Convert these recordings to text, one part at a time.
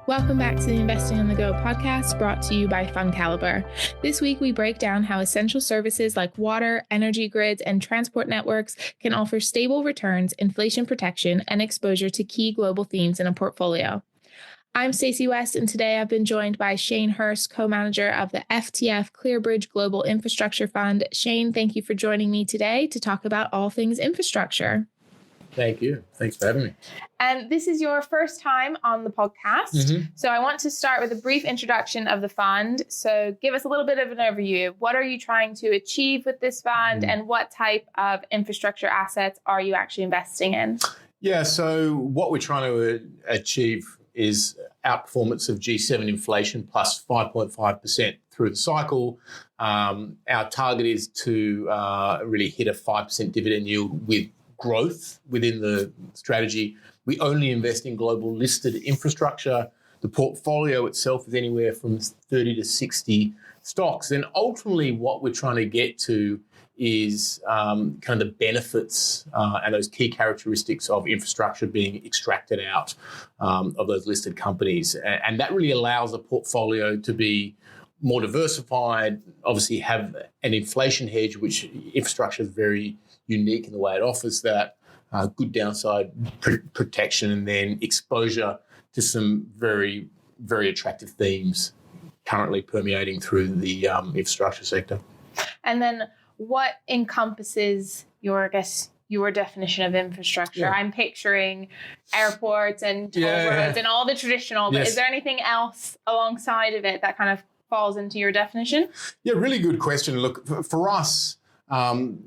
Welcome back to the Investing on the Go podcast, brought to you by Fund Caliber. This week, we break down how essential services like water, energy grids, and transport networks can offer stable returns, inflation protection, and exposure to key global themes in a portfolio. I'm Stacey West, and today I've been joined by Shane Hurst, co-manager of the FTF ClearBridge Global Infrastructure Fund. Shane, thank you for joining me today to talk about all things infrastructure. Thank you. Thanks for having me. And this is your first time on the podcast. So I want to start with a brief introduction of the fund. So give us a little bit of an overview. What are you trying to achieve with this fund and what type of infrastructure assets are you actually investing in? Yeah, so what we're trying to achieve is outperformance of G7 inflation plus 5.5% through the cycle. Our target is to really hit a 5% dividend yield with growth within the strategy. We only invest in global listed infrastructure. The portfolio itself is anywhere from 30 to 60 stocks. And ultimately what we're trying to get to is kind of the benefits and those key characteristics of infrastructure being extracted out of those listed companies. And that really allows a portfolio to be more diversified, obviously have an inflation hedge, which infrastructure is very unique in the way it offers that, good downside protection, and then exposure to some very, very attractive themes currently permeating through the infrastructure sector. And then what encompasses your definition of infrastructure? Yeah. I'm picturing airports and toll roads and all the traditional, but is there anything else alongside of it that kind of falls into your definition? Yeah, really good question. Look, for us,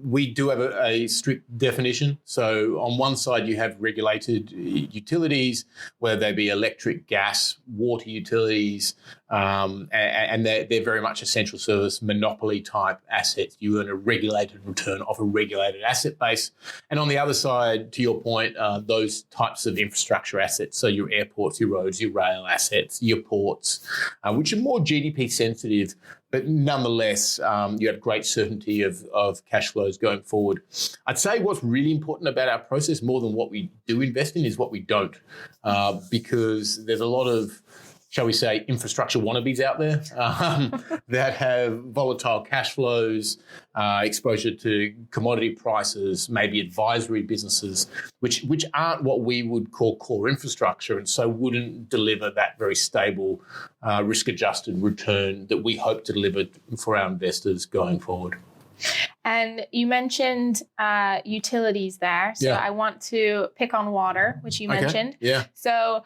we do have a strict definition. So on one side, you have regulated utilities, whether they be electric, gas, water utilities, and they're very much essential service, monopoly type assets. You earn a regulated return off a regulated asset base. And on the other side, to your point, those types of infrastructure assets, so your airports, your roads, your rail assets, your ports, which are more GDP sensitive, but nonetheless, you have great certainty of cash flows going forward. I'd say what's really important about our process, more than what we do invest in, is what we don't, because there's a lot of, shall we say, infrastructure wannabes out there that have volatile cash flows, exposure to commodity prices, maybe advisory businesses, which aren't what we would call core infrastructure, and so wouldn't deliver that very stable risk-adjusted return that we hope to deliver for our investors going forward. And you mentioned utilities there, so I want to pick on water, which you mentioned. Yeah. So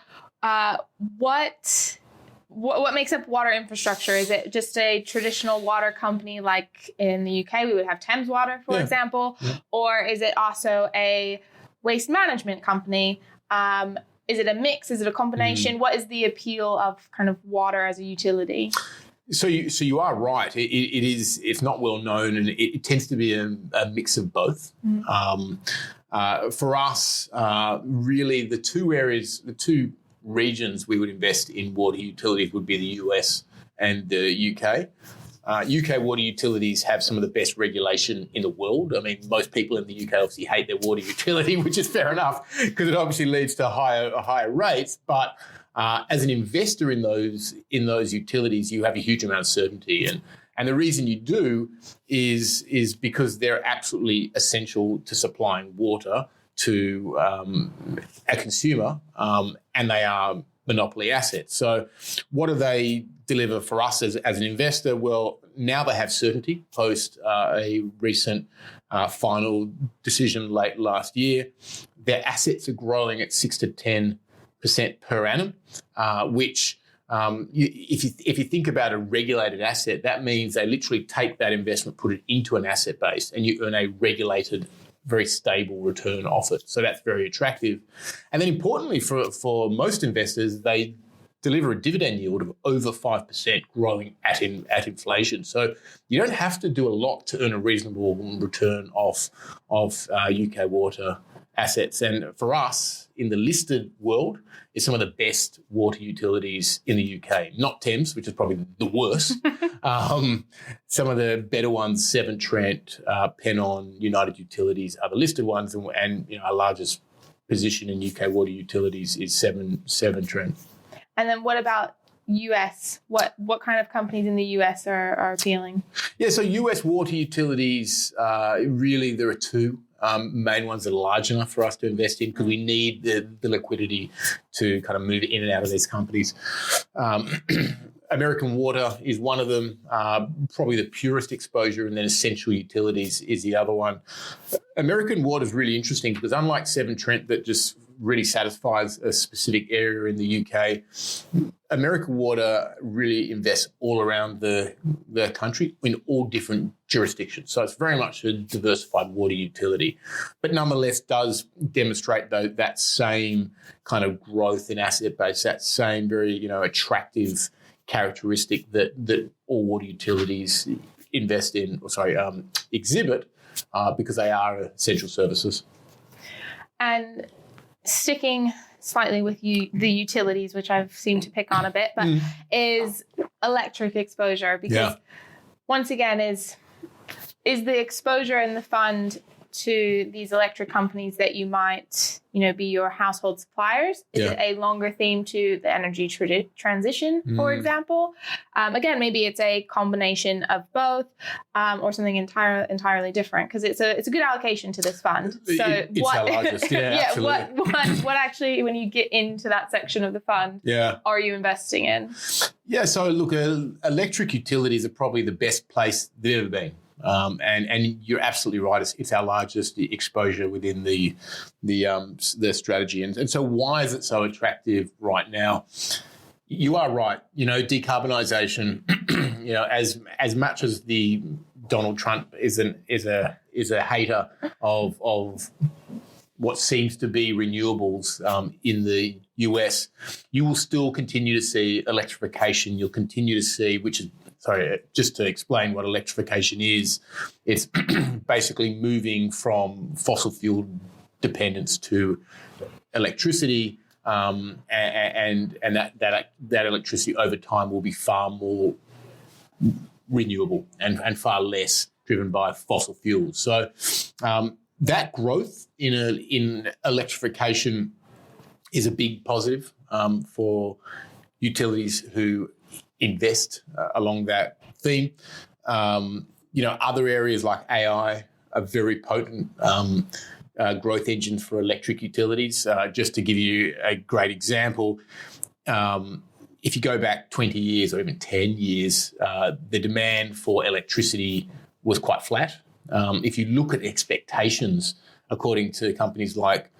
what makes up water infrastructure? Is it just a traditional water company like in the UK we would have Thames Water, for example? Yeah. Or is it also a waste management company? Is it a mix? Is it a combination? What is the appeal of kind of water as a utility? So you are right. It's not well known, and it tends to be a mix of both. For us, really the two regions we would invest in water utilities would be the US and the UK. UK water utilities have some of the best regulation in the world. I mean, most people in the UK obviously hate their water utility, which is fair enough because it obviously leads to higher rates. But as an investor in those utilities, you have a huge amount of certainty, and the reason you do is because they're absolutely essential to supplying water to a consumer, and they are monopoly assets. So what do they deliver for us as an investor? Well, now they have certainty post a recent final decision late last year. Their assets are growing at 6 to 10% per annum, which if you think about a regulated asset, that means they literally take that investment, put it into an asset base, and you earn a regulated, very stable return off it. So that's very attractive. And then importantly for most investors, they deliver a dividend yield of over 5% growing at inflation. So you don't have to do a lot to earn a reasonable return of UK water assets. And for us, in the listed world, is some of the best water utilities in the UK. Not Thames, which is probably the worst. Some of the better ones, Severn Trent, Pennon, United Utilities are the listed ones, and our largest position in UK water utilities is Severn Trent. And then what about US? What kind of companies in the US are appealing? Yeah, so US water utilities, really there are two main ones that are large enough for us to invest in because we need the liquidity to kind of move in and out of these companies. American Water is one of them, probably the purest exposure, and then Essential Utilities is the other one. American Water is really interesting because unlike Severn Trent that just really satisfies a specific area in the UK, American Water really invests all around the country in all different jurisdictions. So it's very much a diversified water utility, but nonetheless does demonstrate that same kind of growth in asset base, that same very attractive characteristic that all water utilities exhibit because they are essential services. And sticking slightly with the utilities, which I've seemed to pick on a bit, but is electric exposure, because once again is the exposure in the fund to these electric companies that you might, be your household suppliers? Is it a longer theme to the energy transition, for example? Again, maybe it's a combination of both, or something entirely different, because it's a good allocation to this fund. So it's our largest, what actually, when you get into that section of the fund, are you investing in? Yeah, so look, electric utilities are probably the best place they've ever been. And you're absolutely right. It's our largest exposure within the strategy. And so why is it so attractive right now? You are right. Decarbonisation. As much as the Donald Trump is a hater of what seems to be renewables in the US, you will still continue to see electrification. You'll continue to see, just to explain what electrification is, it's basically moving from fossil fuel dependence to electricity, and that electricity over time will be far more renewable and far less driven by fossil fuels. So that growth in electrification is a big positive for utilities who invest along that theme. Other areas like AI are very potent growth engines for electric utilities. Just to give you a great example, if you go back 20 years or even 10 years, the demand for electricity was quite flat. If you look at expectations, according to companies like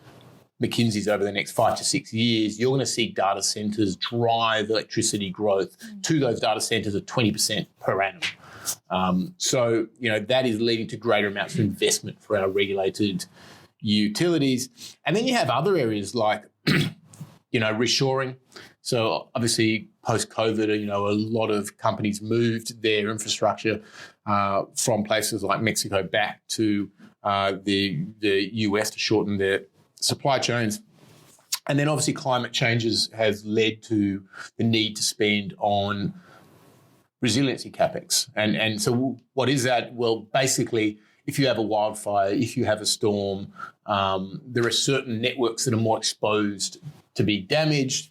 McKinsey's over the next 5 to 6 years, you're going to see data centres drive electricity growth to those data centres at 20% per annum. So that is leading to greater amounts of investment for our regulated utilities. And then you have other areas like, reshoring. So obviously post-COVID, a lot of companies moved their infrastructure from places like Mexico back to the US to shorten their supply chains. And then obviously climate changes has led to the need to spend on resiliency capex. And so what is that? Well, basically, if you have a wildfire, if you have a storm, there are certain networks that are more exposed to be damaged.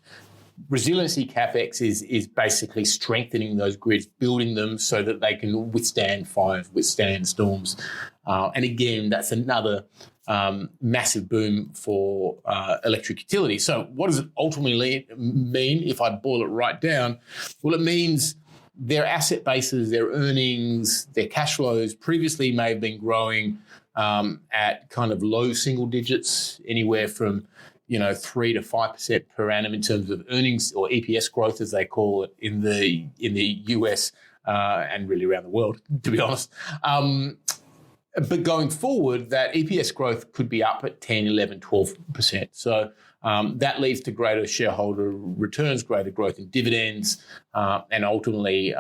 Resiliency capex is basically strengthening those grids, building them so that they can withstand fires, withstand storms. And again, that's another massive boom for electric utilities. So what does it ultimately mean if I boil it right down? Well, it means their asset bases, their earnings, their cash flows previously may have been growing at kind of low single digits, anywhere from 3 to 5% per annum in terms of earnings, or EPS growth, as they call it in the US and really around the world, to be honest. But going forward, that EPS growth could be up at 10, 11, 12%. So that leads to greater shareholder returns, greater growth in dividends, and ultimately,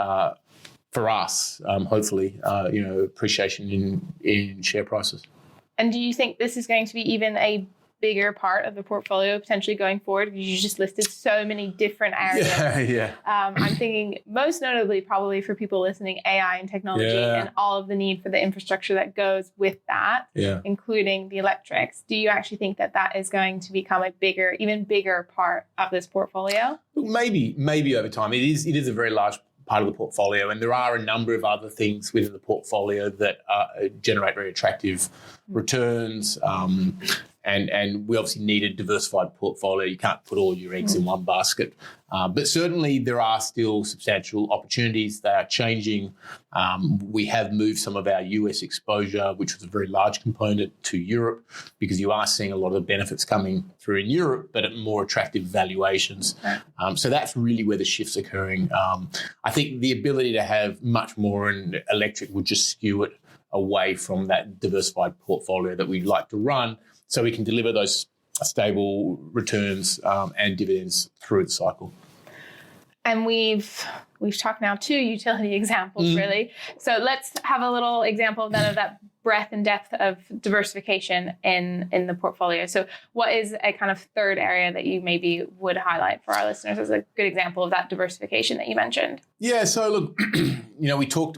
for us, hopefully, appreciation in share prices. And do you think this is going to be even a bigger part of the portfolio potentially going forward? You just listed so many different areas. Yeah. I'm thinking most notably probably for people listening, AI and technology and all of the need for the infrastructure that goes with that, including the electrics. Do you actually think that that is going to become a even bigger part of this portfolio? Maybe over time. It is a very large part of the portfolio, and there are a number of other things within the portfolio that generate very attractive returns. And we obviously need a diversified portfolio. You can't put all your eggs in one basket. But certainly there are still substantial opportunities. They are changing. We have moved some of our US exposure, which was a very large component, to Europe, because you are seeing a lot of the benefits coming through in Europe, but at more attractive valuations. So that's really where the shift's occurring. I think the ability to have much more in electric would just skew it away from that diversified portfolio that we'd like to run, so we can deliver those stable returns and dividends through the cycle. And we've talked now 2 utility examples, really. So let's have a little example then of that breadth and depth of diversification in the portfolio. So what is a kind of third area that you maybe would highlight for our listeners as a good example of that diversification that you mentioned? Yeah, so look,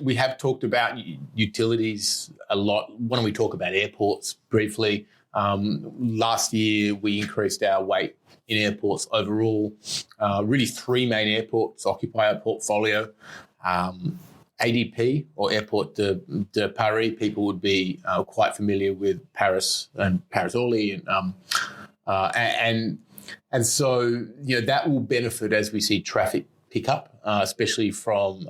we have talked about utilities a lot. Why don't we talk about airports briefly? Last year, we increased our weight in airports overall. Really 3 main airports occupy our portfolio. ADP, or Airport de Paris, people would be quite familiar with Paris and Paris-Orly. And so, that will benefit as we see traffic pick up, especially from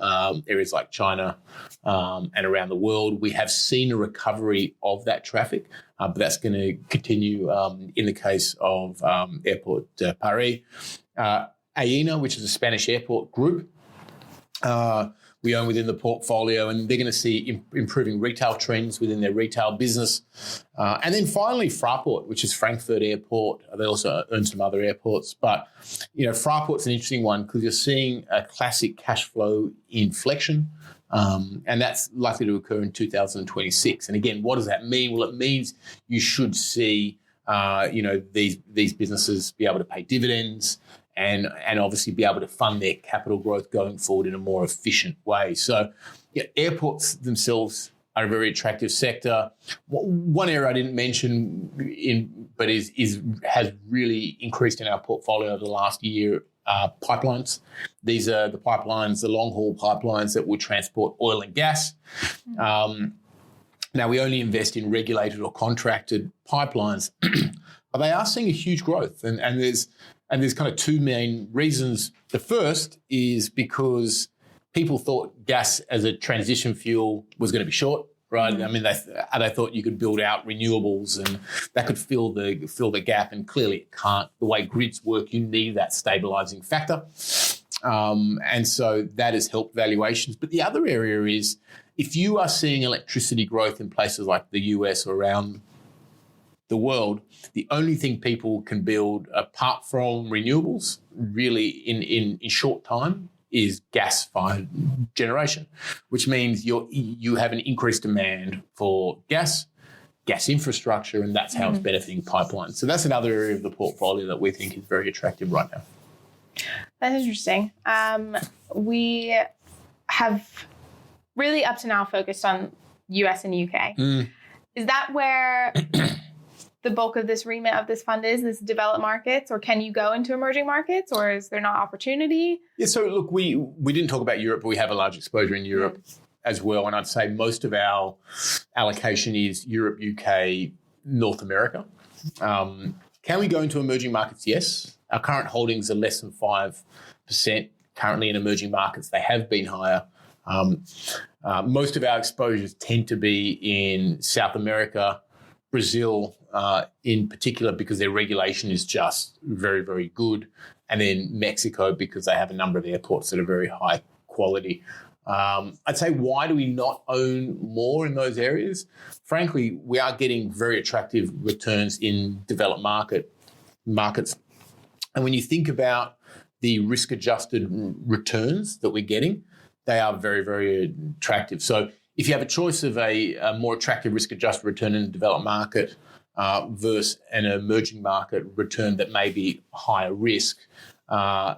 areas like China and around the world. We have seen a recovery of that traffic, but that's going to continue in the case of Airport de Paris. Aena, which is a Spanish airport group, we own within the portfolio, and they're going to see improving retail trends within their retail business. And then finally, Fraport, which is Frankfurt Airport. They also own some other airports. But, Fraport's an interesting one because you're seeing a classic cash flow inflection, and that's likely to occur in 2026. And again, what does that mean? Well, it means you should see, these businesses be able to pay dividends, and obviously be able to fund their capital growth going forward in a more efficient way. So airports themselves are a very attractive sector. One area I didn't mention but has really increased in our portfolio over the last year, pipelines. These are the pipelines, the long-haul pipelines that will transport oil and gas. Now, we only invest in regulated or contracted pipelines, but they are seeing a huge growth. And there's kind of 2 main reasons. The first is because people thought gas as a transition fuel was going to be short, right? I mean, they thought you could build out renewables and that could fill the gap, and clearly it can't. The way grids work, you need that stabilizing factor. And so that has helped valuations. But the other area is if you are seeing electricity growth in places like the US or around the world, the only thing people can build apart from renewables really in short time is gas-fired generation, which means you have an increased demand for gas infrastructure, and that's how it's benefiting pipelines. So that's another area of the portfolio that we think is very attractive right now. That's interesting. We have really up to now focused on US and UK. Is that where the bulk of this remit of this fund is developed markets, or can you go into emerging markets, or is there not opportunity? Yeah, so look, we didn't talk about Europe, but we have a large exposure in Europe as well. And I'd say most of our allocation is Europe, UK, North America. Can we go into emerging markets? Yes. Our current holdings are less than 5% currently in emerging markets. They have been higher. Most of our exposures tend to be in South America, Brazil in particular, because their regulation is just very, very good. And then Mexico, because they have a number of airports that are very high quality. I'd say, why do we not own more in those areas? Frankly, we are getting very attractive returns in developed markets. And when you think about the risk-adjusted returns that we're getting, they are very, very attractive. So if you have a choice of a more attractive risk-adjusted return in a developed market versus an emerging market return that may be higher risk,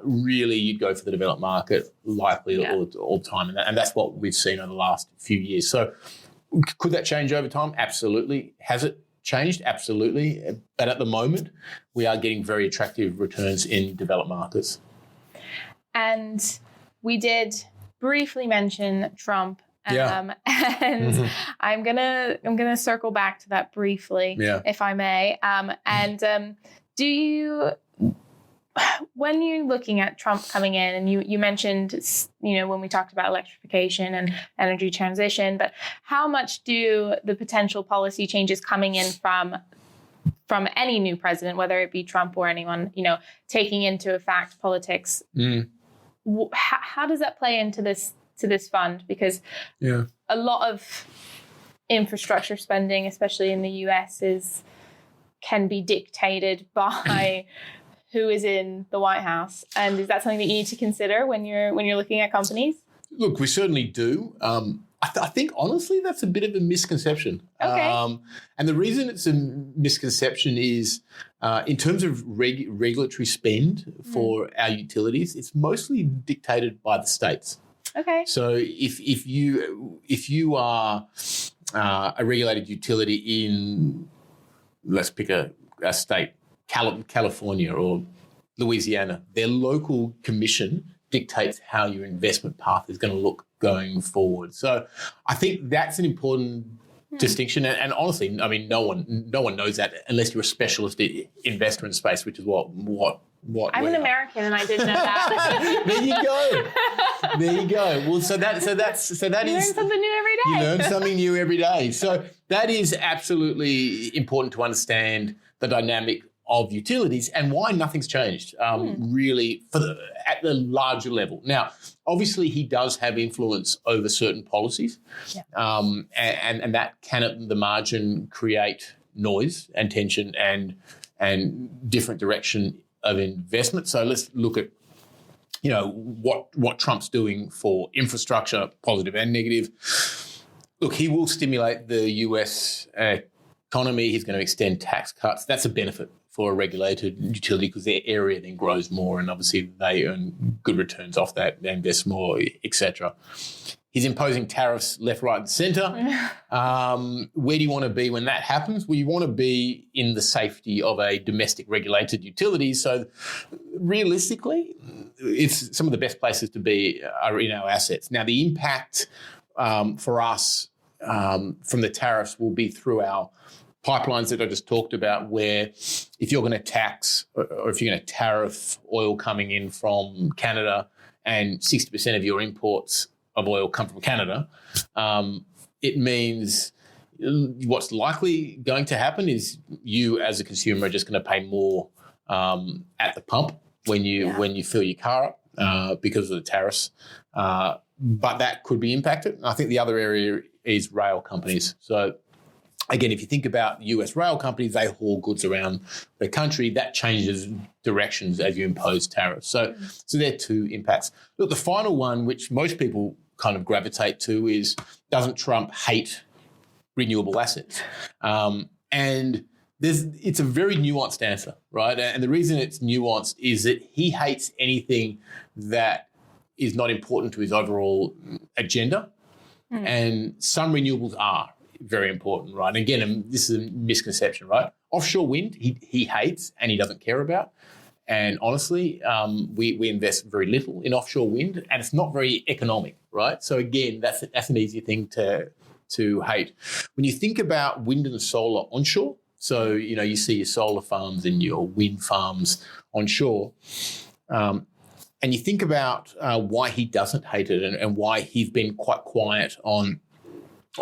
really you'd go for the developed market likely all the time. And that's what we've seen over the last few years. So could that change over time? Absolutely. Has it changed? Absolutely. But at the moment, we are getting very attractive returns in developed markets. And we did briefly mention Trump. And I'm gonna circle back to that briefly, if I may. Do you, when you're looking at Trump coming in, and you mentioned, when we talked about electrification and energy transition, but how much do the potential policy changes coming in from any new president, whether it be Trump or anyone, taking into effect politics, how does that play into this fund? Because a lot of infrastructure spending, especially in the US, can be dictated by who is in the White House. And is that something that you need to consider when you're looking at companies? Look, we certainly do. I think, honestly, that's a bit of a misconception. Okay. And the reason it's a misconception is in terms of regulatory spend for our utilities, it's mostly dictated by the states. Okay. So if you are a regulated utility in, let's pick a state, California or Louisiana, their local commission dictates how your investment path is going to look going forward. So I think that's an important distinction. And honestly, I mean, no one knows that unless you're a specialist investor in space, which is what I'm an American and I didn't know that. There you go. Well, so that is learn something new every day. You learn something new every day. So that is absolutely important to understand the dynamic of utilities and why nothing's changed really at the larger level. Now, obviously, he does have influence over certain policies, and that can at the margin create noise and tension and different direction of investment. So let's look at what Trump's doing for infrastructure, positive and negative. Look, he will stimulate the US economy. He's going to extend tax cuts. That's a benefit for a regulated utility because their area then grows more and obviously they earn good returns off that, they invest more, etc. He's imposing tariffs left, right and centre. Where do you want to be when that happens? Well, you want to be in the safety of a domestic regulated utility. So realistically, it's some of the best places to be are in our assets. Now, the impact for us from the tariffs will be through our pipelines that I just talked about, where if you're going to tax or if you're going to tariff oil coming in from Canada and 60% of your imports of oil come from Canada, it means what's likely going to happen is you as a consumer are just going to pay more at the pump when you fill your car up because of the tariffs. But that could be impacted. I think the other area is rail companies. So again, if you think about US rail companies, they haul goods around the country. That changes directions as you impose tariffs. So there are two impacts. Look, the final one, which most people kind of gravitate to, is doesn't Trump hate renewable assets? And it's a very nuanced answer, right? And the reason it's nuanced is that he hates anything that is not important to his overall agenda. And some renewables are very important, right? And again, this is a misconception, right? Offshore wind, he hates and he doesn't care about. And honestly, we invest very little in offshore wind, and it's not very economic, right? So again, that's an easy thing to hate. When you think about wind and solar onshore, so you see your solar farms and your wind farms onshore, and you think about why he doesn't hate it and why he's been quite quiet on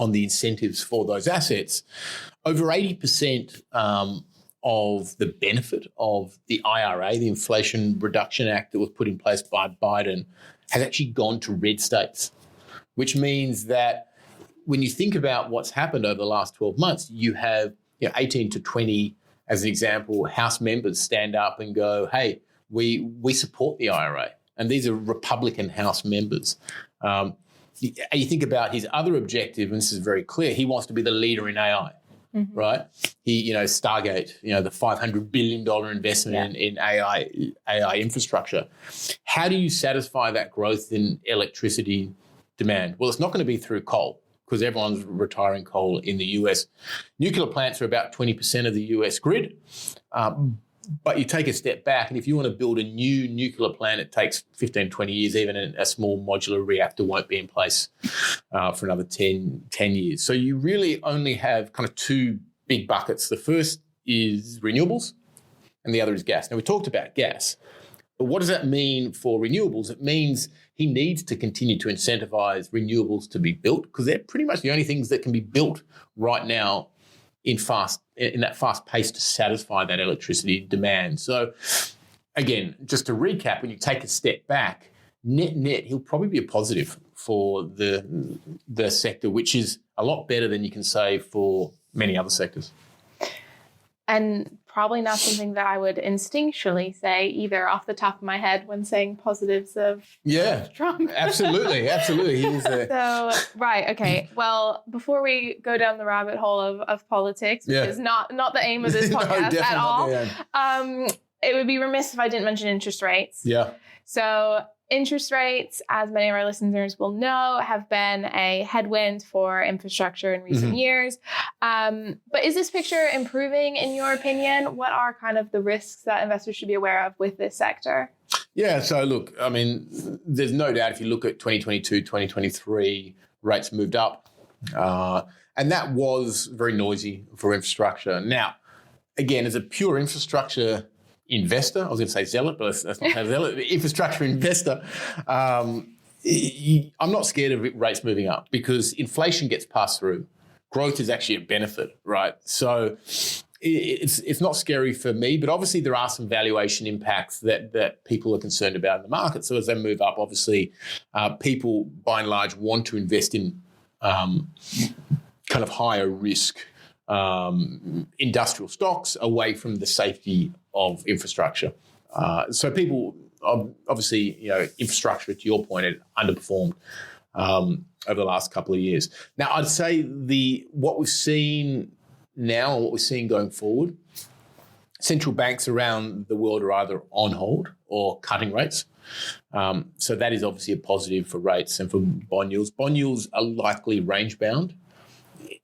the incentives for those assets. Over 80% of the benefit of the IRA, the Inflation Reduction Act that was put in place by Biden, has actually gone to red states, which means that when you think about what's happened over the last 12 months, you have 18 to 20, as an example, House members stand up and go, hey, we support the IRA. And these are Republican House members. You think about his other objective, and this is very clear, he wants to be the leader in AI. right? He, Stargate, the $500 billion investment in AI infrastructure. How do you satisfy that growth in electricity demand? Well, it's not going to be through coal, because everyone's retiring coal in the US. Nuclear plants are about 20% of the US grid. But you take a step back, and if you want to build a new nuclear plant, it takes 15, 20 years. Even a small modular reactor won't be in place for another 10 years. So you really only have kind of two big buckets. The first is renewables, and the other is gas. Now, we talked about gas, but what does that mean for renewables? It means he needs to continue to incentivize renewables to be built, because they're pretty much the only things that can be built right now in that fast pace to satisfy that electricity demand. So again, just to recap, when you take a step back, net, he'll probably be a positive for the sector, which is a lot better than you can say for many other sectors. And probably not something that I would instinctually say either off the top of my head when saying positives of Trump. Absolutely. So, right, okay. Well, before we go down the rabbit hole of politics, which is not the aim of this podcast at all, it would be remiss if I didn't mention interest rates. Yeah. So interest rates, as many of our listeners will know, have been a headwind for infrastructure in recent years. But is this picture improving in your opinion? What are kind of the risks that investors should be aware of with this sector? Yeah, so look, I mean, there's no doubt if you look at 2022, 2023, rates moved up. And that was very noisy for infrastructure. Now, again, as a pure infrastructure investor, I was going to say zealot, but that's not how zealot. Infrastructure investor. I'm not scared of rates moving up, because inflation gets passed through. Growth is actually a benefit, right? So it's not scary for me, but obviously there are some valuation impacts that people are concerned about in the market. So as they move up, obviously people by and large want to invest in kind of higher risk industrial stocks away from the safety of infrastructure. So people, obviously, infrastructure, to your point, it underperformed over the last couple of years. Now, I'd say what we've seen now, what we're seeing going forward, central banks around the world are either on hold or cutting rates. So that is obviously a positive for rates and for bond yields. Bond yields are likely range bound,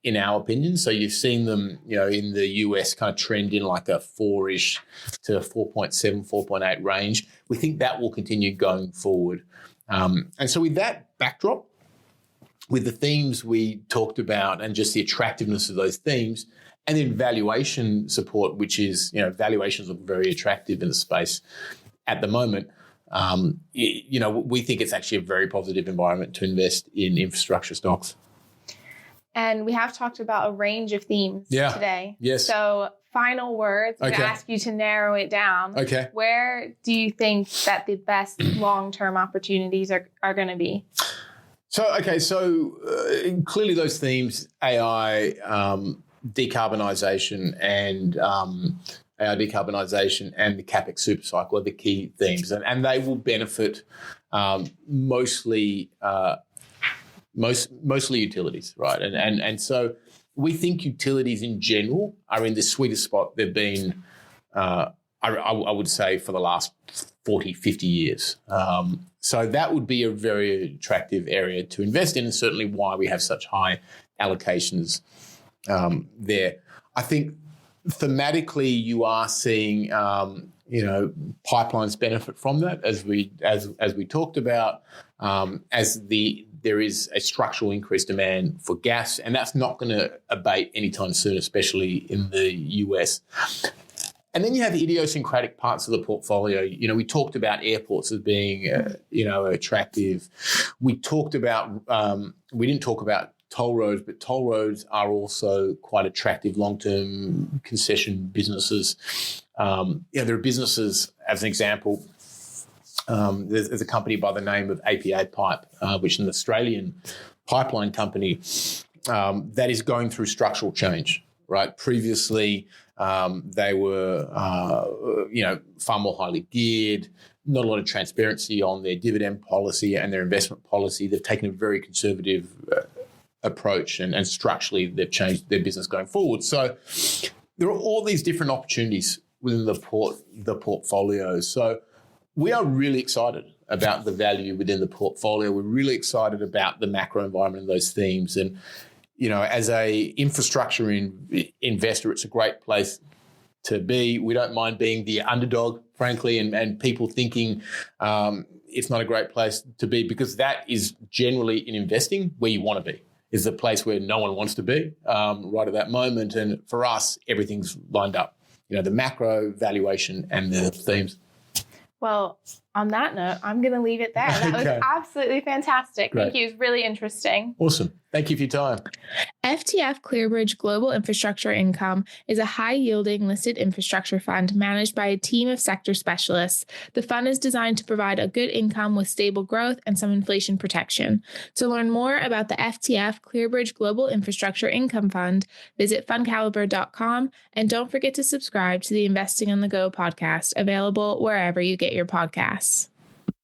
in our opinion. So you've seen them, in the US kind of trend in like a 4-ish to 4.7, 4.8 range. We think that will continue going forward. And so with that backdrop, with the themes we talked about and just the attractiveness of those themes, and then valuation support, which is, valuations look very attractive in the space at the moment. We think it's actually a very positive environment to invest in infrastructure stocks. And we have talked about a range of themes today. Yes. So final words, I'm going to ask you to narrow it down. Okay. Where do you think that the best long-term opportunities are going to be? So clearly those themes, AI, decarbonisation and the CapEx super cycle are the key themes. And they will benefit mostly utilities, right? And so we think utilities in general are in the sweetest spot they've been, I would say, for the last 40, 50 years. So that would be a very attractive area to invest in, and certainly why we have such high allocations there. I think thematically you are seeing, pipelines benefit from that, as we talked about, there is a structural increased demand for gas, and that's not going to abate anytime soon, especially in the US. And then you have idiosyncratic parts of the portfolio. We talked about airports as being, attractive. We didn't talk about toll roads, but toll roads are also quite attractive long-term concession businesses. There are businesses, as an example, there's a company by the name of APA Pipe, which is an Australian pipeline company that is going through structural change, right? Previously, they were, far more highly geared, not a lot of transparency on their dividend policy and their investment policy. They've taken a very conservative approach, and structurally they've changed their business going forward. So there are all these different opportunities within the portfolio. So we are really excited about the value within the portfolio. We're really excited about the macro environment and those themes. And, as a infrastructure investor, it's a great place to be. We don't mind being the underdog, frankly, and people thinking it's not a great place to be, because that is generally in investing where you want to be, is the place where no one wants to be right at that moment. And for us, everything's lined up, the macro, valuation, and the themes. Well, on that note, I'm going to leave it there. That was absolutely fantastic. Great. Thank you. It was really interesting. Awesome. Thank you for your time. FTF ClearBridge Global Infrastructure Income is a high-yielding listed infrastructure fund managed by a team of sector specialists. The fund is designed to provide a good income with stable growth and some inflation protection. To learn more about the FTF ClearBridge Global Infrastructure Income Fund, visit fundcaliber.com, and don't forget to subscribe to the Investing on the Go podcast, available wherever you get your podcasts.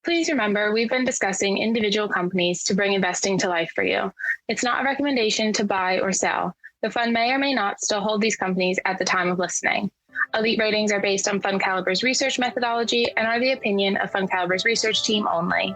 Please remember, we've been discussing individual companies to bring investing to life for you. It's not a recommendation to buy or sell. The fund may or may not still hold these companies at the time of listening. Elite ratings are based on Fund Caliber's research methodology and are the opinion of Fund Caliber's research team only.